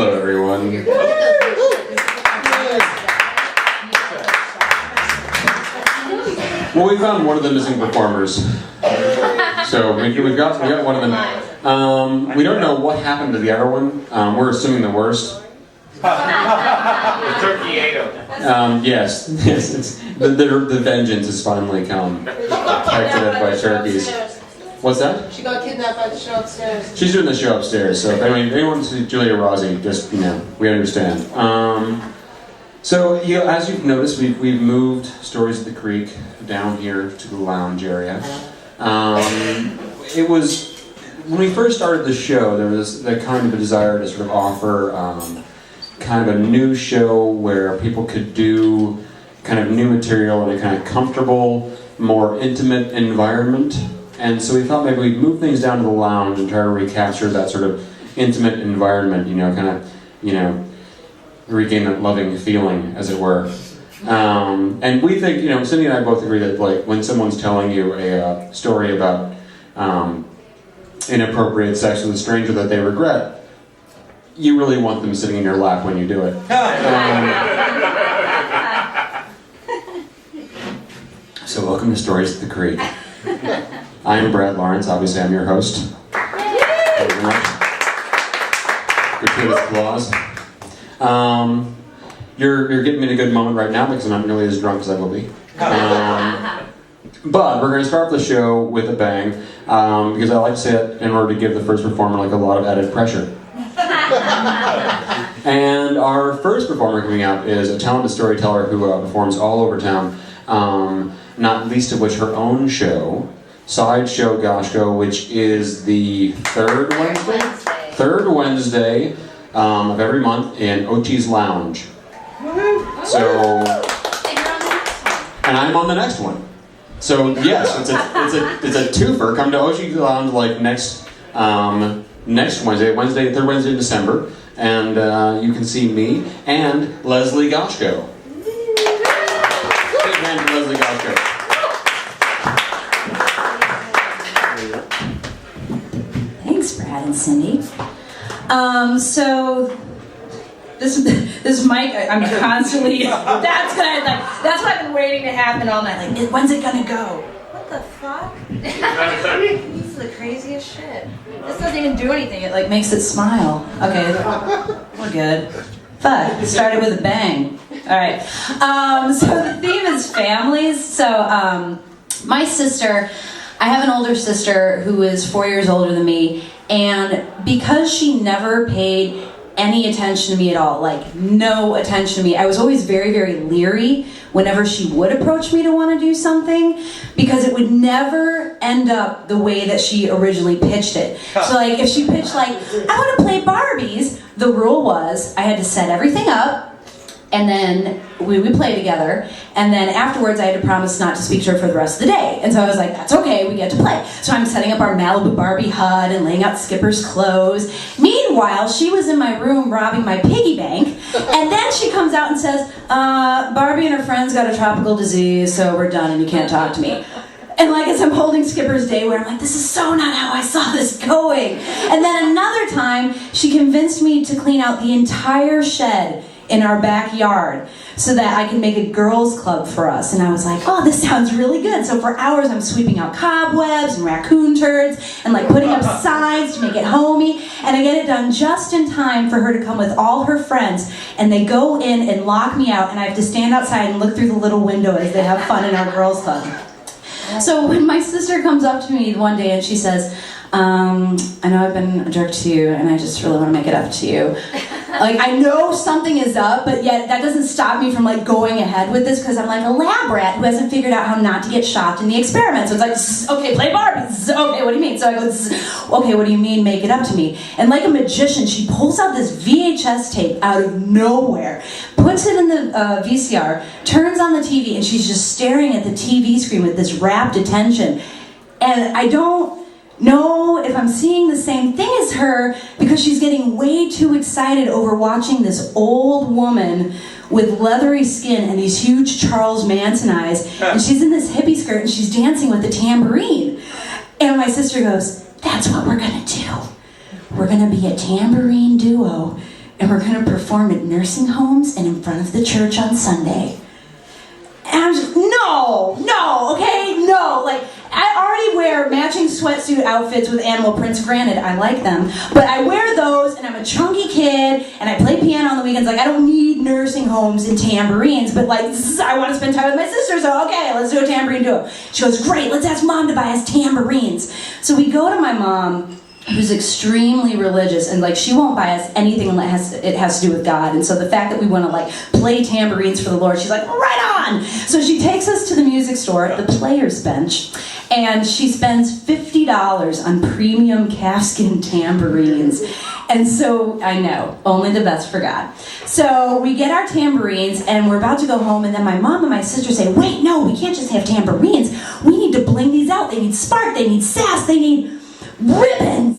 Hello, everyone. Well, we found one of the missing performers. So we've got one of them. We don't know what happened to the other one. We're assuming the worst. The turkey ate him. Yes. It's, the vengeance has finally come. Protected by turkeys. What's that? She got kidnapped by the show upstairs. She's doing the show upstairs, so if anyone sees Julia Rossi, just, we understand. So, as you've noticed, we've moved Stories of the Creek down here to the lounge area. It was, when we first started the show, there was that kind of a desire to sort of offer kind of a new show where people could do kind of new material in a kind of comfortable, more intimate environment. And so we thought maybe we'd move things down to the lounge and try to recapture that sort of intimate environment, regain that loving feeling, as it were. And we think, Cindy and I both agree that, like, when someone's telling you a story about inappropriate sex with a stranger that they regret, you really want them sitting in your lap when you do it. So welcome to Stories of the Creek. I'm Brad Lawrence. Obviously, I'm your host. Thank you very much. Gratuitous applause. You're getting me in a good moment right now because I'm not nearly as drunk as I will be. But we're going to start the show with a bang because I like to say it in order to give the first performer a lot of added pressure. And our first performer coming up is a talented storyteller who performs all over town, not least of which her own show, Sideshow Goshko, which is the third Wednesday of every month in Ochi's Lounge. So, and I'm on the next one. So yes, it's a twofer. Come to Ochi's Lounge next Wednesday, third Wednesday in December, and you can see me and Leslie Goshko. Big hand for Leslie Goshko. Thanks, Brad and Cindy. So this mic, I'm constantly. That's what I've been waiting to happen all night. Like, when's it gonna go? What the fuck? This is the craziest shit. This doesn't even do anything. It makes it smile. Okay, we're good. Fuck, it started with a bang. All right. So the theme is families. So my sister. I have an older sister who is 4 years older than me, and because she never paid any attention to me at all, no attention to me, I was always very, very leery whenever she would approach me to want to do something, because it would never end up the way that she originally pitched it. So if she pitched I want to play Barbies, the rule was I had to set everything up, and then we would play together, and then afterwards I had to promise not to speak to her for the rest of the day. And so I was like, that's okay, we get to play. So I'm setting up our Malibu Barbie HUD and laying out Skipper's clothes. Meanwhile, she was in my room robbing my piggy bank, and then she comes out and says, Barbie and her friends got a tropical disease, so we're done and you can't talk to me. And as I'm holding Skipper's day, where I'm like, this is so not how I saw this going. And then another time, she convinced me to clean out the entire shed in our backyard so that I can make a girls' club for us. And I was like, oh, this sounds really good. So for hours I'm sweeping out cobwebs and raccoon turds and putting up signs to make it homey. And I get it done just in time for her to come with all her friends. And they go in and lock me out, and I have to stand outside and look through the little window as they have fun in our girls' club. So when my sister comes up to me one day and she says, I know I've been a jerk to you, and I just really want to make it up to you. I know something is up, but yet that doesn't stop me from going ahead with this, because I'm like a lab rat who hasn't figured out how not to get shocked in the experiment. So it's okay, play Barbie. Okay, what do you mean? So I go, okay, what do you mean, make it up to me? And like a magician, she pulls out this VHS tape out of nowhere, puts it in the VCR, turns on the TV, and she's just staring at the TV screen with this rapt attention. And I don't know if I'm seeing the same thing as her, because she's getting way too excited over watching this old woman with leathery skin and these huge Charles Manson eyes, and she's in this hippie skirt and she's dancing with the tambourine. And my sister goes, that's what we're gonna do. We're gonna be a tambourine duo, and we're going to perform at nursing homes and in front of the church on Sunday. And I'm just, no, okay, no. Like, I already wear matching sweatsuit outfits with animal prints. Granted, I like them, but I wear those, and I'm a chunky kid, and I play piano on the weekends. Like, I don't need nursing homes and tambourines, but like, I want to spend time with my sister, so okay, let's do a tambourine duo. She goes, great, let's ask Mom to buy us tambourines. So we go to my mom, who's extremely religious, and like she won't buy us anything unless it has to do with God. And so the fact that we want to like play tambourines for the Lord, she's like, right on. So she takes us to the music store at the Players Bench, and she spends $50 on premium calfskin tambourines. And so I know, only the best for God. So we get our tambourines, and we're about to go home, and then my mom and my sister say, wait, no, we can't just have tambourines. We need to bling these out. They need spark, they need sass, they need ribbons.